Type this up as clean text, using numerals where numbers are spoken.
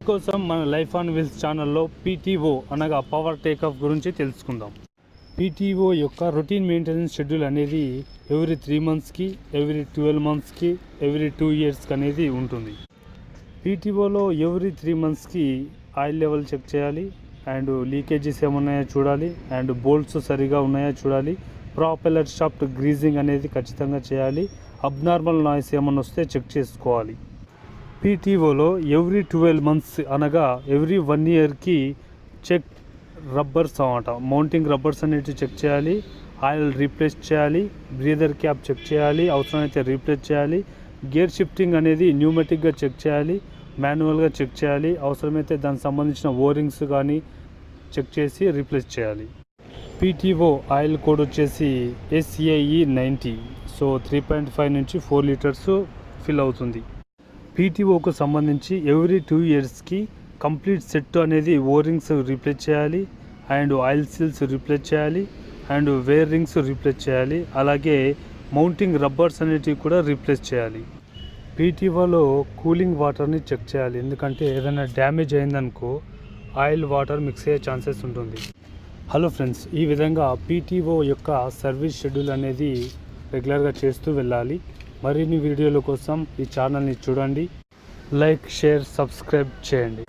కోసం మన life on wheels ఛానల్లో పీటీఓ అనగా పవర్ టేకాఫ్ గురించి తెలుసుకుందాం. పీటీఓ యొక్క రొటీన్ మెయింటెనెన్స్ షెడ్యూల్ అనేది ఎవ్రీ 3 మంత్స్కి, ఎవ్రీ 12 మంత్స్కి, ఎవ్రీ 2 ఇయర్స్కి అనేది ఉంటుంది. పీటీఓలో ఎవ్రీ 3 మంత్స్కి ఆయిల్ లెవెల్ చెక్ చేయాలి, అండ్ లీకేజెస్ ఏమున్నాయో చూడాలి, అండ్ బోల్ట్స్ సరిగా ఉన్నాయో చూడాలి, ప్రాపెల్లర్ షాఫ్ట్ గ్రీజింగ్ అనేది ఖచ్చితంగా చేయాలి, అబ్నార్మల్ నాయిస్ ఏమన్నా వస్తే చెక్ చేసుకోవాలి. పీటీఓలో ఎవ్రీ 12 మంత్స్ అనగా ఎవ్రీ 1 ఇయర్కి చెక్ రబ్బర్స్ అన్నమాట, మౌంటింగ్ రబ్బర్స్ అనేవి చెక్ చేయాలి, ఆయిల్ రీప్లేస్ చేయాలి, బ్రీదర్ క్యాప్ చెక్ చేయాలి, అవసరమైతే రీప్లేస్ చేయాలి, గేర్ షిఫ్టింగ్ అనేది న్యూమెటిక్గా చెక్ చేయాలి, మాన్యువల్గా చెక్ చేయాలి, అవసరమైతే దానికి సంబంధించిన ఓరింగ్స్ కానీ చెక్ చేసి రీప్లేస్ చేయాలి. పీటీఓ ఆయిల్ కోడ్ వచ్చేసి SAE 90, సో 3.5 నుంచి 4 లీటర్స్ ఫిల్ అవుతుంది. పీటీఓకు సంబంధించి ఎవ్రీ 2 ఇయర్స్కి కంప్లీట్ సెట్ అనేది ఓరింగ్స్ రీప్లేస్ చేయాలి, అండ్ ఆయిల్ సీల్స్ రీప్లేస్ చేయాలి, అండ్ వేర్ రింగ్స్ రీప్లేస్ చేయాలి, అలాగే మౌంటింగ్ రబ్బర్స్ అనేటివి కూడా రీప్లేస్ చేయాలి. పీటీఓలో కూలింగ్ వాటర్ని చెక్ చేయాలి, ఎందుకంటే ఏదైనా డ్యామేజ్ అయిందనుకో ఆయిల్ వాటర్ మిక్స్ అయ్యే ఛాన్సెస్ ఉంటుంది. హలో ఫ్రెండ్స్, ఈ విధంగా పీటీఓ యొక్క సర్వీస్ షెడ్యూల్ అనేది రెగ్యులర్గా చేస్తూ వెళ్ళాలి. మరిన్ని వీడియోల కోసం ఈ ఛానల్ని చూడండి, లైక్, షేర్, సబ్స్క్రైబ్ చేయండి.